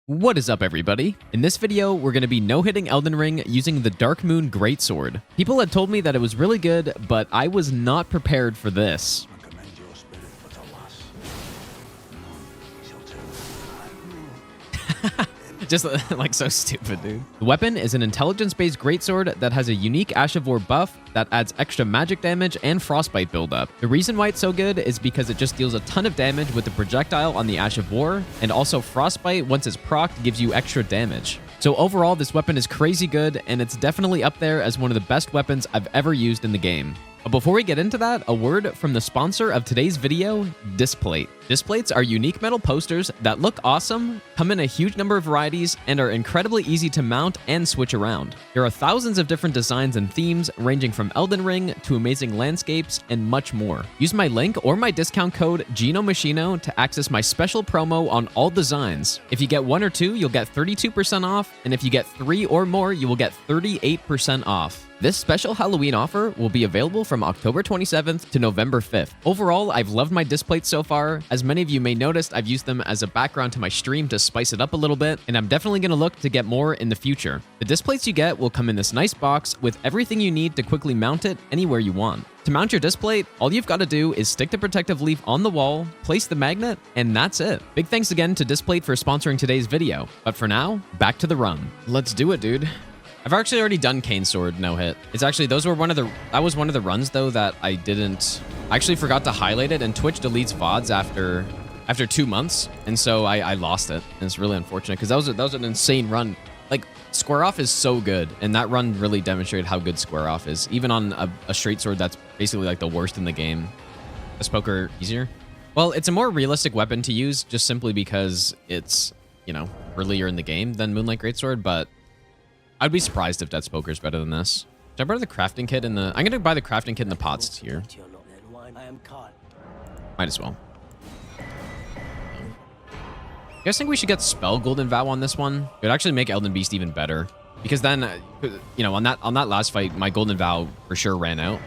What is up, everybody? In this video, we're going to be no-hitting Elden Ring using the Dark Moon Greatsword. People had told me that it was really good, but I was not prepared for this. Just like so stupid, dude. The weapon is an intelligence-based greatsword that has a unique Ash of War buff that adds extra magic damage and frostbite buildup. The reason why it's so good is because it just deals a ton of damage with the projectile on the Ash of War, and also frostbite, once it's procced, gives you extra damage. So overall, this weapon is crazy good, and it's definitely up there as one of the best weapons I've ever used in the game. But before we get into that, a word from the sponsor of today's video, Displate. Displates are unique metal posters that look awesome, come in a huge number of varieties, and are incredibly easy to mount and switch around. There are thousands of different designs and themes, ranging from Elden Ring to amazing landscapes and much more. Use my link or my discount code GinoMachino to access my special promo on all designs. If you get one or two, you'll get 32% off, and if you get 3 or more, you will get 38% off. This special Halloween offer will be available from October 27th to November 5th. Overall, I've loved my displates so far. As many of you may notice, I've used them as a background to my stream to spice it up a little bit, and I'm definitely going to look to get more in the future. The displates you get will come in this nice box with everything you need to quickly mount it anywhere you want. To mount your displate, all you've got to do is stick the protective leaf on the wall, place the magnet, and that's it. Big thanks again to Displate for sponsoring today's video. But for now, back to the run. Let's do it, dude. I've actually already done Cane Sword no hit. It's actually, that was one of the runs though that I actually forgot to highlight it, and Twitch deletes VODs after 2 months. And so I lost it. And it's really unfortunate because that was an insane run. Like, Square Off is so good, and that run really demonstrated how good Square Off is, even on a straight sword that's basically like the worst in the game. Is poker easier? Well, it's a more realistic weapon to use just simply because it's, you know, earlier in the game than Moonlight Greatsword, but I'd be surprised if Death's Poker is better than this. Should I buy the crafting kit in the... I'm going to buy the crafting kit in the pots here. Might as well. You guys think we should get Spell Golden Vow on this one? It would actually make Elden Beast even better. Because then, you know, on that last fight, my Golden Vow for sure ran out.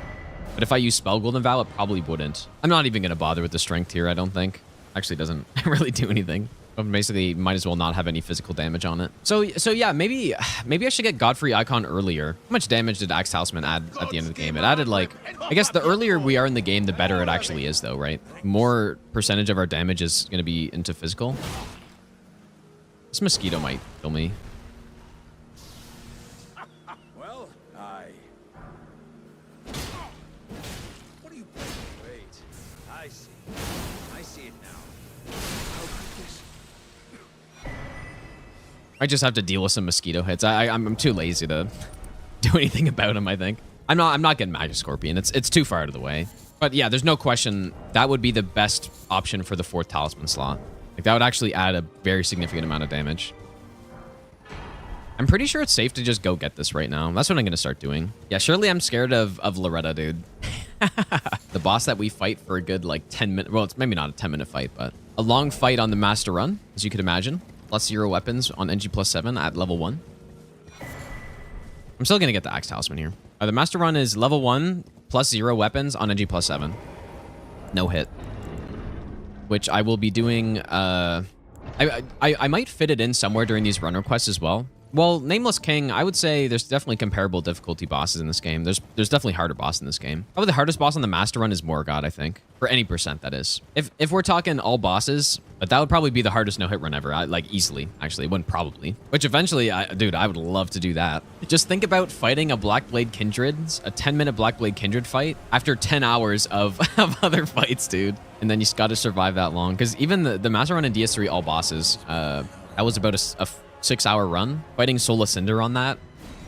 But if I use Spell Golden Vow, it probably wouldn't. I'm not even going to bother with the strength here, I don't think. Actually, it doesn't really do anything. Basically, might as well not have any physical damage on it. So yeah, maybe I should get Godfrey Icon earlier. How much damage did Axe Talisman add at the end of the game? It added, like, I guess the earlier we are in the game, the better it actually is, though, right? More percentage of our damage is going to be into physical. This mosquito might kill me. Well, what are you... Wait, I see it now. I just have to deal with some mosquito hits. I'm too lazy to do anything about them, I think. I'm not getting Magic Scorpion. It's too far out of the way. But yeah, there's no question that would be the best option for the 4th talisman slot. Like, that would actually add a very significant amount of damage. I'm pretty sure it's safe to just go get this right now. That's what I'm going to start doing. Yeah, surely I'm scared of Loretta, dude. The boss that we fight for a good, like, 10 minutes. Well, it's maybe not a 10-minute fight, but a long fight on the Master Run, as you could imagine. +0 weapons on NG +7 at level 1. I'm still going to get the Axe Talisman here. The Master Run is level 1 +0 weapons on NG +7. No hit. Which I will be doing... I might fit it in somewhere during these run requests as well. Well, Nameless King, I would say there's definitely comparable difficulty bosses in this game. There's definitely harder boss in this game. Probably the hardest boss on the Master Run is Morgott, I think. For any percent, that is. If we're talking all bosses, but that would probably be the hardest no-hit run ever. Like, easily, actually. It wouldn't probably. Which eventually, dude, I would love to do that. Just think about fighting a Blackblade Kindred, a 10-minute Blackblade Kindred fight, after 10 hours of other fights, dude. And then you just got to survive that long. Because even the Master Run and DS3 all bosses, that was about a 6-hour run. Fighting Sola Cinder on that,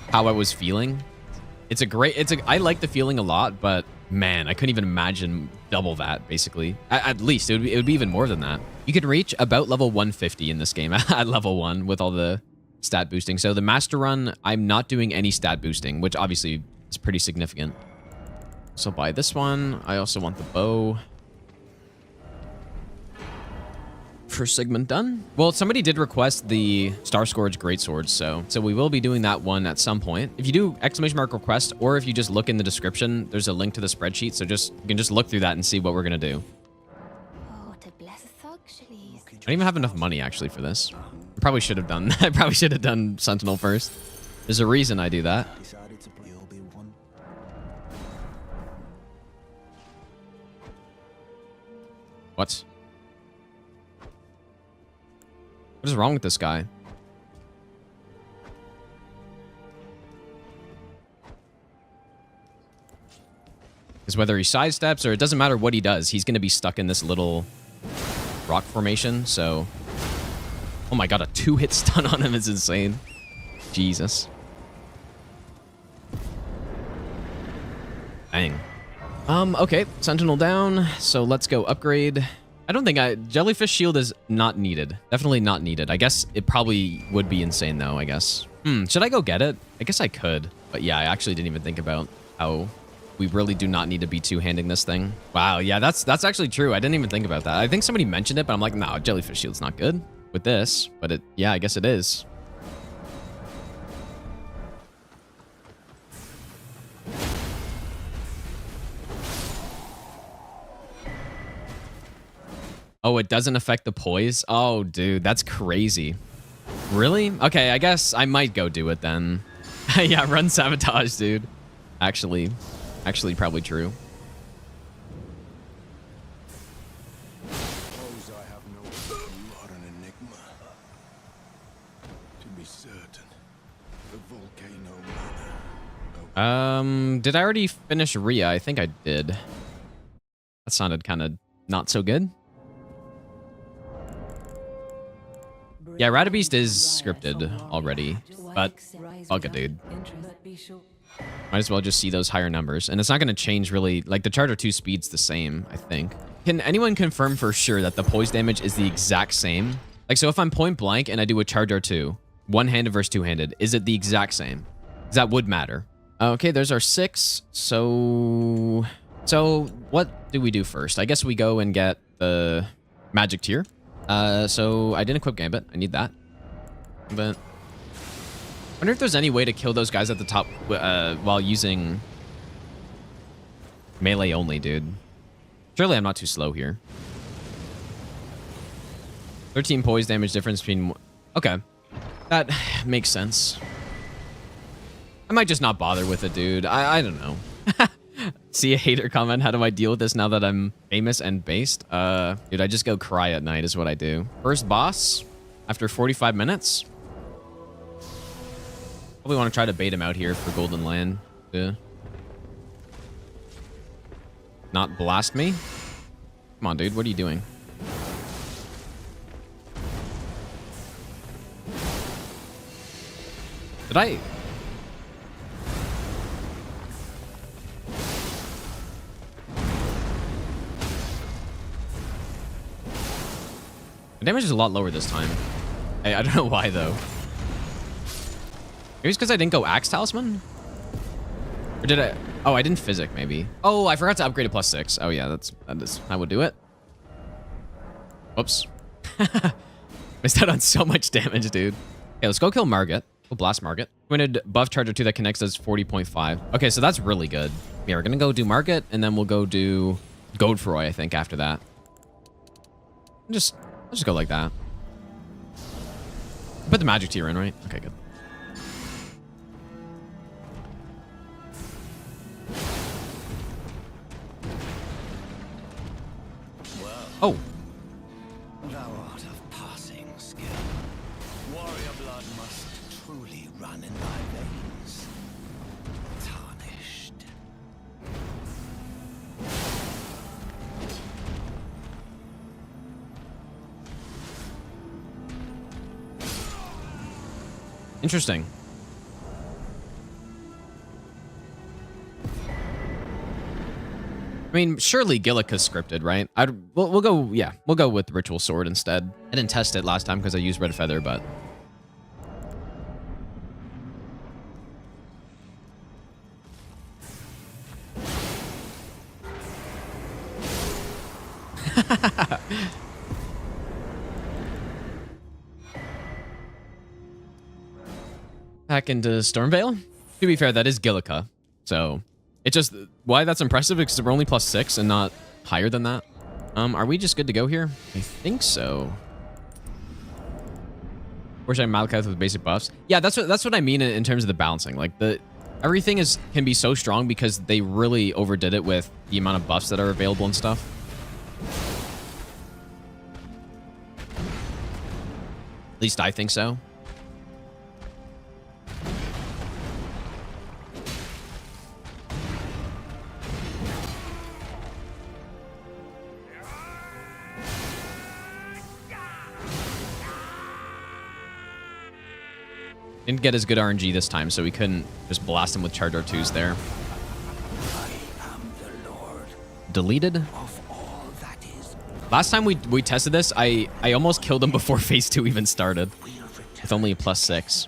how I was feeling. I like the feeling a lot, but man, I couldn't even imagine double that, basically. At least, it would be even more than that. You can reach about level 150 in this game at level 1 with all the stat boosting. So the Master Run, I'm not doing any stat boosting, which obviously is pretty significant. So buy this one. I also want the bow. First segment done. Well, somebody did request the Star Scourge Greatsword, so we will be doing that one at some point. If you do !request, or if you just look in the description, there's a link to the spreadsheet, so you can just look through that and see what we're gonna do. I don't even have enough money actually for this. Probably should have done. I probably should have done Sentinel first. There's a reason I do that. What? What is wrong with this guy? Because whether he sidesteps or it doesn't matter what he does, he's going to be stuck in this little rock formation, so... Oh my god, a 2-hit stun on him is insane. Jesus. Dang. Okay, Sentinel down, so let's go upgrade. I don't think Jellyfish Shield is not needed. Definitely not needed. I guess it probably would be insane though, I guess. Should I go get it? I guess I could. But yeah, I actually didn't even think about how we really do not need to be two-handing this thing. Wow, yeah, that's actually true. I didn't even think about that. I think somebody mentioned it, but I'm like, no, Jellyfish Shield's not good with this. But it, yeah, I guess it is. Oh, it doesn't affect the poise? Oh, dude, that's crazy. Really? Okay, I guess I might go do it then. Yeah, run Sabotage, dude. Actually probably true. Did I already finish Rhea? I think I did. That sounded kind of not so good. Yeah, Radabeast is scripted already, but fuck it, dude. Might as well just see those higher numbers. And it's not going to change really. Like, the Charger 2 speed's the same, I think. Can anyone confirm for sure that the poise damage is the exact same? Like, so if I'm point blank and I do a Charger 2, one-handed versus two-handed, is it the exact same? Because that would matter. Okay, there's our 6. So what do we do first? I guess we go and get the magic tier. So I didn't equip Gambit. I need that. But I wonder if there's any way to kill those guys at the top while using melee only, dude. Surely I'm not too slow here. 13 poise damage difference between... Okay. That makes sense. I might just not bother with it, dude. I don't know. See a hater comment, how do I deal with this now that I'm famous and based? Dude, I just go cry at night is what I do. First boss after 45 minutes. Probably want to try to bait him out here for Golden Land. Yeah. Not blast me. Come on, dude. What are you doing? Did I... The damage is a lot lower this time. I don't know why, though. Maybe it's because I didn't go Axe Talisman? Or did I? Oh, I didn't Physic, maybe. Oh, I forgot to upgrade to +6. Oh, yeah, that would do it. Whoops. Missed out on so much damage, dude. Okay, let's go kill Margit. We'll blast Margit. Pointed buff Charger 2 that connects does 40.5. Okay, so that's really good. Yeah, we're going to go do Margit, and then we'll go do Godefroy, I think, after that. Let's just go like that. Put the magic tier in, right? Okay, good. Oh. Thou art of passing skill. Warrior blood must truly run in thy veins. Tarnished. Interesting. I mean, surely Gillica's scripted, right? We'll go, yeah, we'll go with Ritual Sword instead. I didn't test it last time because I used Red Feather, but... Back into Stormveil. To be fair, that is Gillica, so... It just, why that's impressive is because we're only +6 and not higher than that. Are we just good to go here? I think so. Wish I Maliketh with basic buffs. Yeah, that's what I mean in terms of the balancing. Like everything can be so strong because they really overdid it with the amount of buffs that are available and stuff. At least I think so. Didn't get as good RNG this time, so we couldn't just blast him with charge R2s there. I am the Lord Deleted? of all that is. Last time we tested this, I almost killed him before phase 2 even started. With only a +6.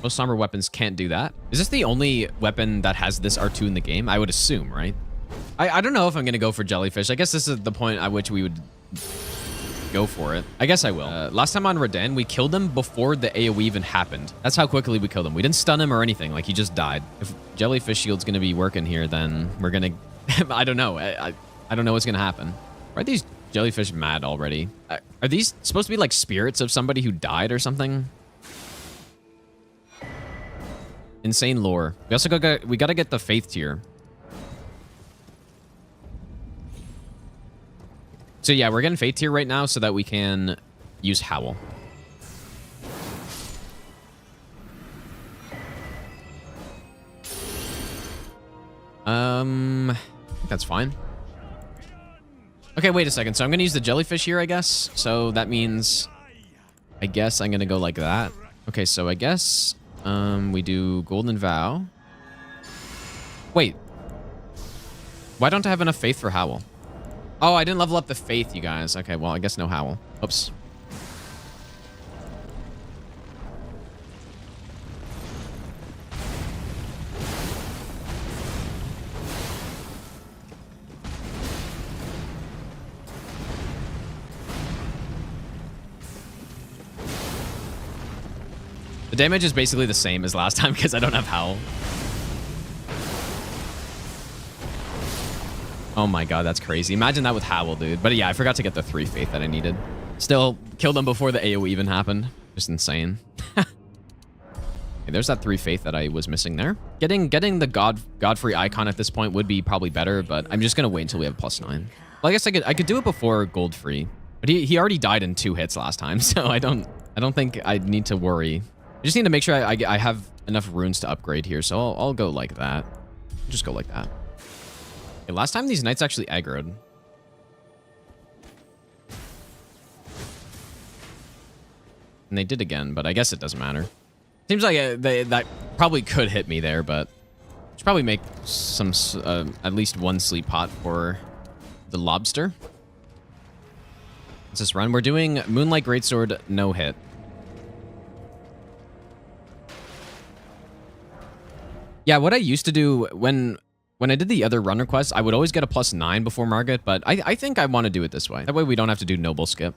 Most somber weapons can't do that. Is this the only weapon that has this R2 in the game? I would assume, right? I don't know if I'm going to go for Jellyfish. I guess this is the point at which we would go for it. I guess I will. Last time on Radahn, we killed him before the AoE even happened. That's how quickly we killed him. We didn't stun him or anything. Like, he just died. If Jellyfish Shield's going to be working here, then we're going to... I don't know. I don't know what's going to happen. Why are these jellyfish mad already? Are these supposed to be like spirits of somebody who died or something? Insane lore. We also got to get the faith tier. So yeah, we're getting faith tier right now so that we can use Howl. I think that's fine. Okay, wait a second. So I'm gonna use the jellyfish here, I guess. So that means, I guess I'm gonna go like that. Okay, so I guess we do Golden Vow. Wait. Why don't I have enough faith for Howl? Oh, I didn't level up the faith, you guys. Okay, well, I guess no Howl. Oops. The damage is basically the same as last time because I don't have Howl. Oh my god, that's crazy. Imagine that with Howl, dude. But yeah, I forgot to get the 3 faith that I needed. Still, killed them before the AoE even happened. Just insane. Okay, there's that 3 faith that I was missing there. Getting the Godfrey icon at this point would be probably better, but I'm just gonna wait until we have +9. Well, I guess I could do it before Goldfrey. But he already died in 2 hits last time, so I don't think I need to worry. I just need to make sure I have enough runes to upgrade here, so I'll go like that. Just go like that. Okay, last time these knights actually aggroed. And they did again, but I guess it doesn't matter. Seems like that probably could hit me there, but should probably make some at least 1 sleep pot for the lobster. Let's just run. We're doing Moonlight Greatsword, no hit. Yeah, what I used to do when I did the other run requests, I would always get a +9 before Margit, but I think I want to do it this way. That way we don't have to do noble skip.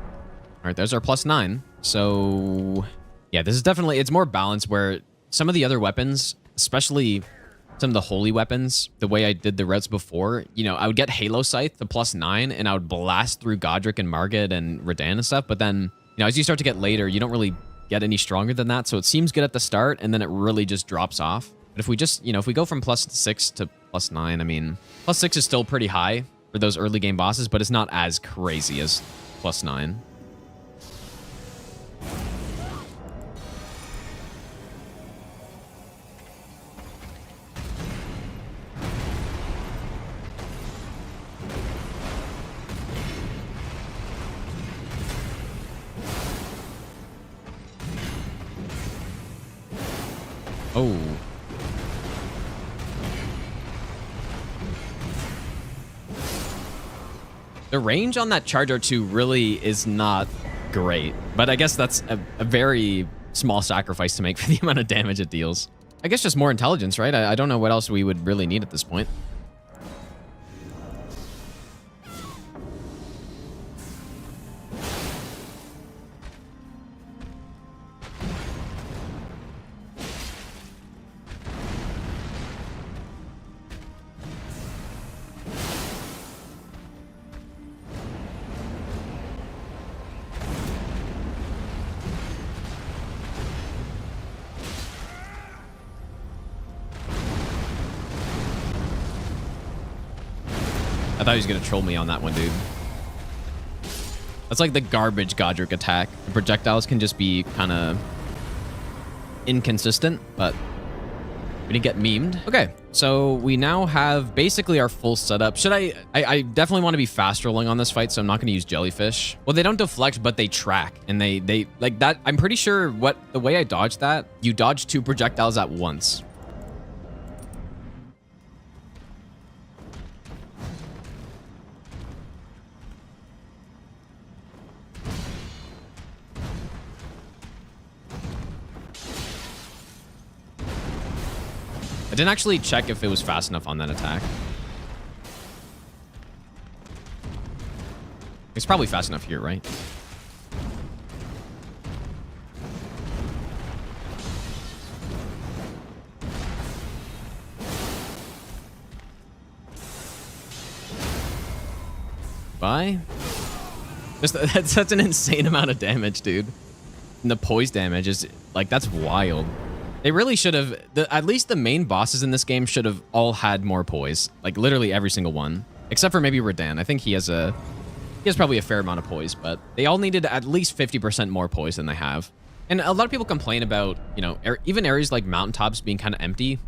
All right, there's our +9. So yeah, this is definitely, it's more balanced where some of the other weapons, especially some of the holy weapons, the way I did the reds before, you know, I would get Halo Scythe to +9 and I would blast through Godrick and Margit and Radahn and stuff. But then, you know, as you start to get later, you don't really get any stronger than that. So it seems good at the start and then it really just drops off. But if we just, you know, if we go from +6 to +9, I mean, +6 is still pretty high for those early game bosses, but it's not as crazy as +9. Oh. The range on that charge R2 really is not great, but I guess that's a very small sacrifice to make for the amount of damage it deals. I guess just more intelligence, right? I don't know what else we would really need at this point. I thought he was gonna troll me on that one, dude. That's like the garbage Godrick attack. The projectiles can just be kind of inconsistent, but we didn't get memed. Okay, so we now have basically our full setup. Should I definitely want to be fast rolling on this fight, so I'm not going to use jellyfish. Well, they don't deflect, but they track, and they like that. I'm pretty sure the way I dodged that, you dodge 2 projectiles at once. I didn't actually check if it was fast enough on that attack. It's probably fast enough here, right? Bye. That's such an insane amount of damage, dude. And the poise damage is, like, that's wild. They really should have, at least the main bosses in this game should have all had more poise. Like, literally every single one. Except for maybe Radahn. I think he has probably a fair amount of poise, but they all needed at least 50% more poise than they have. And a lot of people complain about, you know, even areas like mountaintops being kind of empty.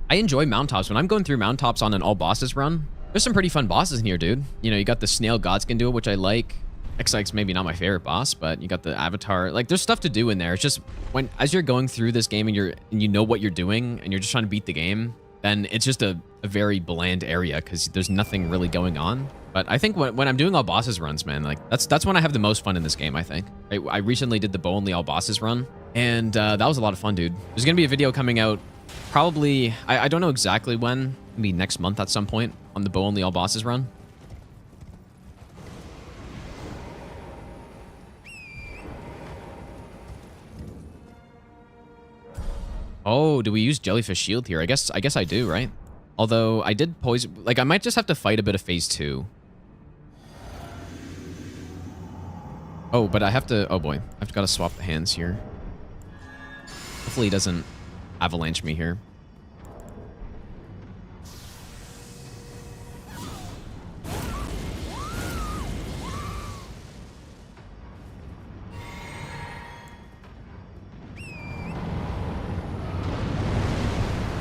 I enjoy mountaintops. When I'm going through mountaintops on an all bosses run, there's some pretty fun bosses in here, dude. You know, you got the snail Godskin Duo, which I like. XX's maybe not my favorite boss, but you got the avatar. Like, there's stuff to do in there. It's just as you're going through this game and you know what you're doing and you're just trying to beat the game, then it's just a very bland area because there's nothing really going on. But I think when I'm doing all bosses runs, man, like that's when I have the most fun in this game, I think. I recently did the bow only all bosses run, and that was a lot of fun, dude. There's gonna be a video coming out probably, I don't know exactly when, maybe next month at some point on the bow only all bosses run. Oh, do we use Jellyfish Shield here? I guess I do, right? Although I did poison, like I might just have to fight a bit of phase 2. Oh, but I have to, oh boy, I've got to swap the hands here. Hopefully he doesn't avalanche me here.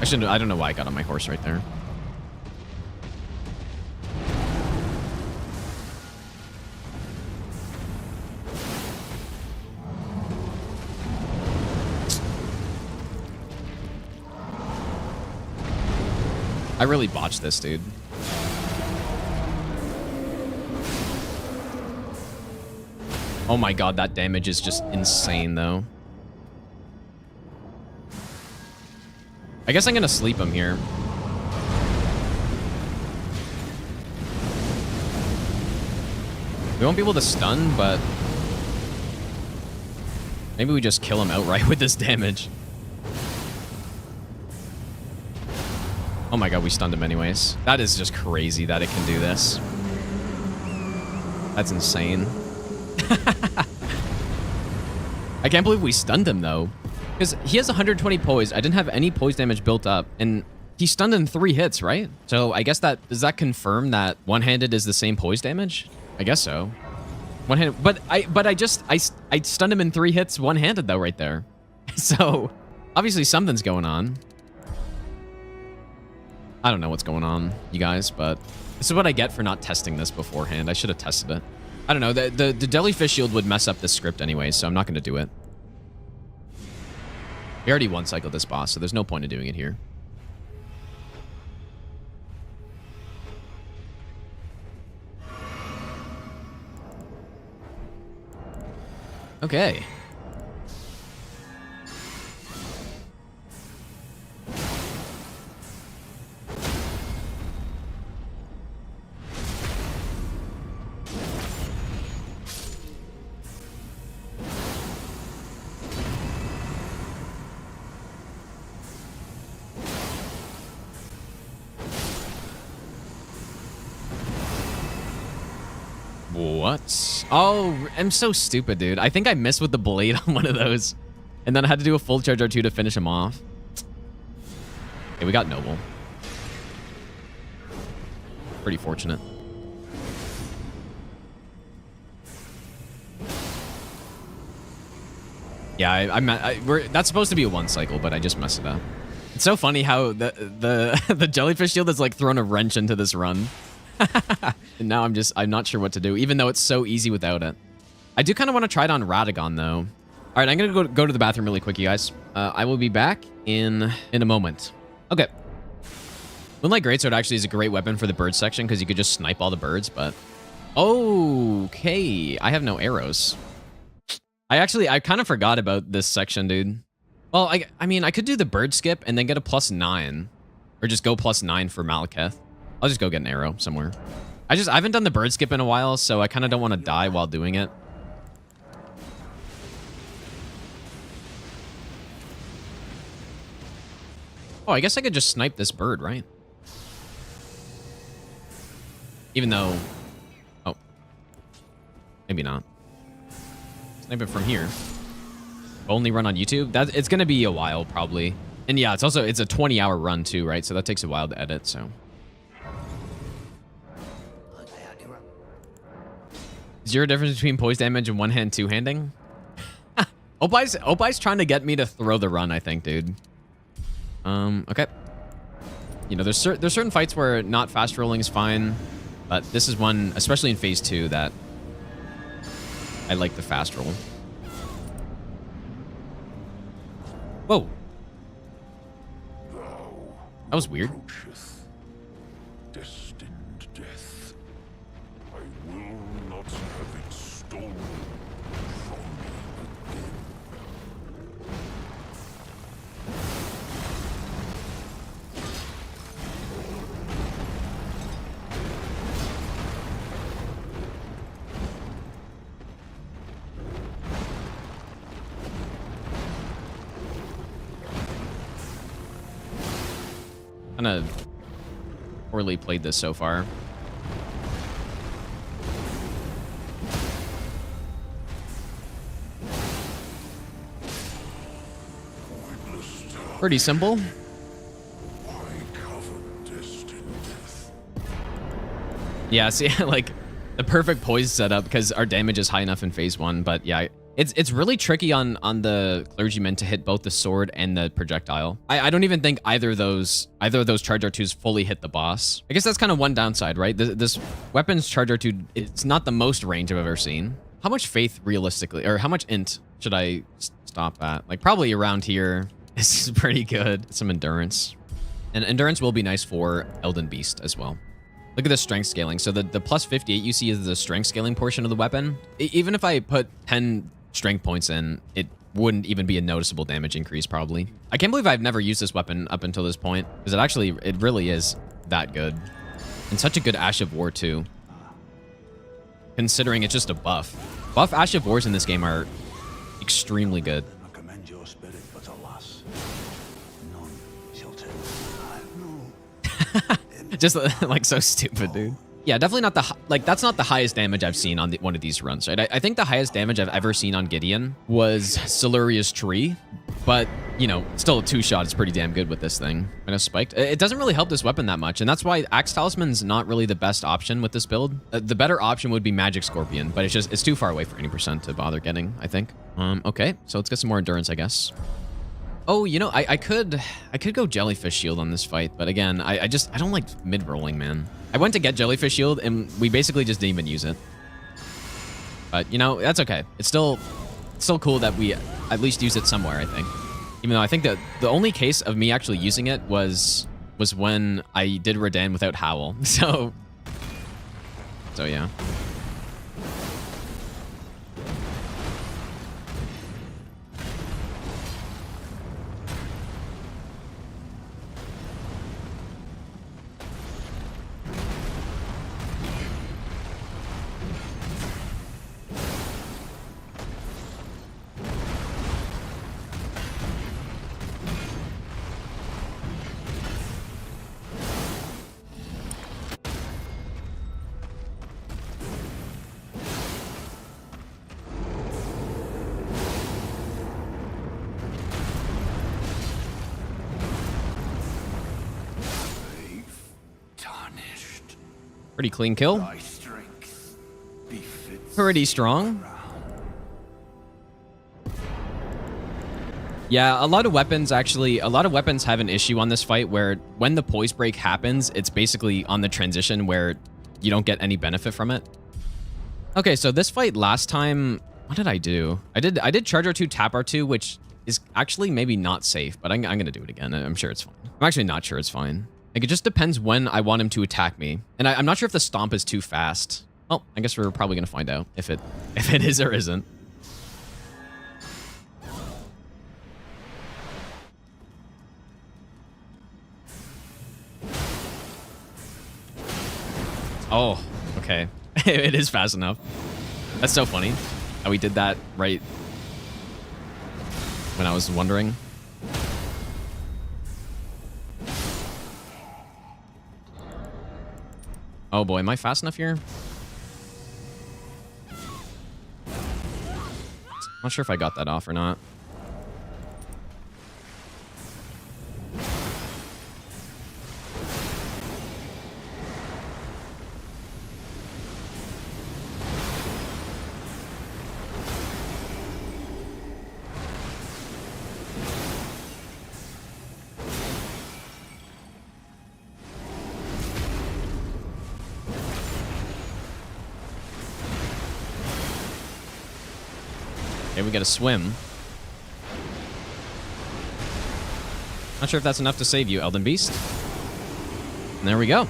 I don't know why I got on my horse right there. I really botched this, dude. Oh my god, that damage is just insane, though. I guess I'm gonna sleep him here. We won't be able to stun, but maybe we just kill him outright with this damage. Oh my god, we stunned him anyways. That is just crazy that it can do this. That's insane. I can't believe we stunned him, though. Because he has 120 poise. I didn't have any poise damage built up. And he stunned in 3 hits, right? So I guess does that confirm that one-handed is the same poise damage? I guess so. One-handed, but I stunned him in 3 hits one-handed though right there. So obviously something's going on. I don't know what's going on, you guys, but this is what I get for not testing this beforehand. I should have tested it. I don't know. The Jellyfish Shield would mess up this script anyway, so I'm not going to do it. We already one-cycled this boss, so there's no point in doing it here. Okay. What? Oh, I'm so stupid, dude. I think I missed with the blade on one of those. And then I had to do a full charge R2 to finish him off. Okay, we got Noble. Pretty fortunate. Yeah, that's supposed to be a 1 cycle, but I just messed it up. It's so funny how the jellyfish shield has like thrown a wrench into this run. And now I'm not sure what to do, even though it's so easy without it. I do kind of want to try it on Radagon though. All right, I'm gonna go to the bathroom really quick, you guys. I will be back in a moment. Okay. Moonlight Greatsword actually is a great weapon for the bird section because you could just snipe all the birds, but okay, I have no arrows. I kind of forgot about this section, dude. Well, I mean, I could do the bird skip and then get a +9, or just go +9 for Maliketh. I'll just go get an arrow somewhere. I haven't done the bird skip in a while, so I kind of don't want to die while doing it. Oh, I guess I could just snipe this bird, right? Even though... Oh. Maybe not. Snipe it from here. Only run on YouTube? It's going to be a while, probably. And yeah, it's a 20-hour run, too, right? So that takes a while to edit, so... Zero difference between poise damage and one-hand two-handing? Opai's trying to get me to throw the run, I think, dude. Okay. You know, there's certain fights where not fast rolling is fine, but this is one, especially in phase 2, that I like the fast roll. Whoa. That was weird. Destined death. I will not have it stolen from me again. Kind of poorly played this so far. Pretty simple. Yeah, see, like the perfect poise setup because our damage is high enough in phase 1, but yeah, it's really tricky on the clergyman to hit both the sword and the projectile. I don't even think either of those charge R2s fully hit the boss. I guess that's kind of one downside, right? This weapon's charge R2, it's not the most range I've ever seen. How much faith realistically, or how much int should I stop at? Like probably around here is pretty good. Some endurance. And endurance will be nice for Elden Beast as well. Look at the strength scaling. So the +58 you see is the strength scaling portion of the weapon. Even if I put 10 strength points in, it wouldn't even be a noticeable damage increase probably. I can't believe I've never used this weapon up until this point, because it really is that good. And such a good Ash of War too, considering it's just a buff. Buff Ash of Wars in this game are extremely good. I commend your spirit, but alas, none shall tell. Just like so stupid, dude. Yeah, definitely not that's not the highest damage I've seen on one of these runs, right? I think the highest damage I've ever seen on Gideon was Siluria's Tree, but, you know, still a 2-shot is pretty damn good with this thing. And it's spiked. It doesn't really help this weapon that much, and that's why Axe Talisman's not really the best option with this build. The better option would be Magic Scorpion, but it's too far away for any percent to bother getting, I think. Okay, so let's get some more endurance, I guess. Oh, you know, I could go Jellyfish Shield on this fight, but again, I don't like mid-rolling, man. I went to get Jellyfish Shield, and we basically just didn't even use it. But, you know, that's okay. It's still cool that we at least use it somewhere, I think. Even though I think that the only case of me actually using it was when I did Radahn without Howl. So yeah. Pretty clean kill. Pretty strong. Yeah, a lot of weapons have an issue on this fight where when the poise break happens, it's basically on the transition where you don't get any benefit from it. Okay, so this fight last time, what did I do? I did charge R2, tap R2, which is actually maybe not safe, but I'm gonna do it again. I'm sure it's fine. I'm actually not sure it's fine. Like, it just depends when I want him to attack me. And I'm not sure if the stomp is too fast. Well, I guess we're probably gonna find out if it is or isn't. Oh, okay. It is fast enough. That's so funny how we did that right when I was wondering. Oh boy, am I fast enough here? Not sure if I got that off or not. Okay, we gotta swim. Not sure if that's enough to save you, Elden Beast. And there we go.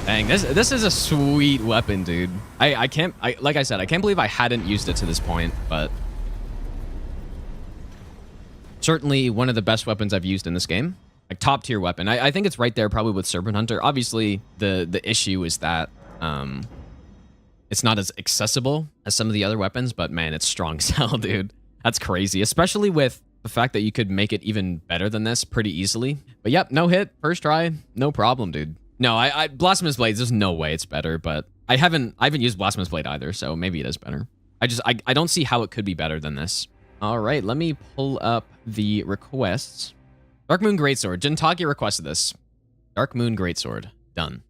Dang, this is a sweet weapon, dude. Like I said, I can't believe I hadn't used it to this point, but certainly one of the best weapons I've used in this game. Like, top tier weapon. I think it's right there probably with Serpent Hunter. Obviously, the issue is that it's not as accessible as some of the other weapons, but man, it's strong as hell, dude. That's crazy, especially with the fact that you could make it even better than this pretty easily. But yep, no hit, first try, no problem, dude. No, I Blasphemous Blades, there's no way it's better, but I haven't used Blasphemous Blade either, so maybe it is better. I don't see how it could be better than this. All right, let me pull up the requests. Dark Moon Greatsword. Jintaki requested this. Dark Moon Greatsword. Done.